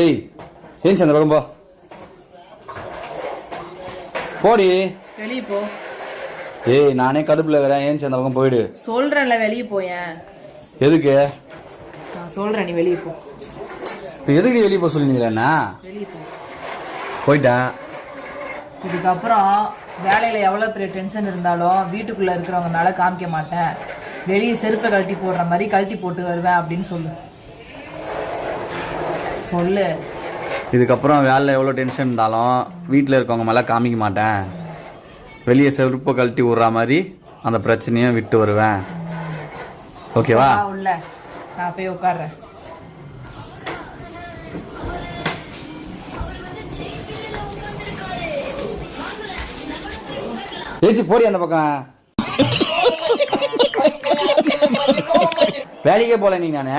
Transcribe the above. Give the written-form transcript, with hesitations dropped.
ஏய் ஏன் அந்த பக்கம் போ போடி. வெளியே போ. ஏய் நானே கடுப்புல இருக்கிறேன், ஏன் அந்த பக்கம் போயிடு. சொல்றேன்ல வெளியே போயேன். எதுக்கு? நான் சொல்றேன், நீ வெளியே போ. எதுக்கு வெளியே போக சொல்லிங்களேண்ணா? வெளியே போ. போயிட்டேன். இதுக்கப்புறம் வேலையில எவ்வளவு பெரிய டென்ஷன் இருந்தாலும் வீட்டுக்குள்ள இருக்கிறவங்க மேல காமிக்க மாட்டேன். வெளியே செருப்பை கழட்டி போடுற மாதிரி கழட்டி போட்டு வருவேன் அப்படின்னு சொல்லு. சொல்லு. இதுக்கப்புறம் வேலையில் எவ்வளோ டென்ஷன் இருந்தாலும் வீட்டில் இருக்கவங்க மேலே காமிக்க மாட்டேன். வெளியே செருப்பை கழட்டி விட்ற மாதிரி அந்த பிரச்சனையும் விட்டு வருவேன். ஓகேவா? உள்ள நான் போய் உட்கார்றேன். ஏச்சி போடி அந்த பக்கம். வேலைக்கே போல நீ. நானு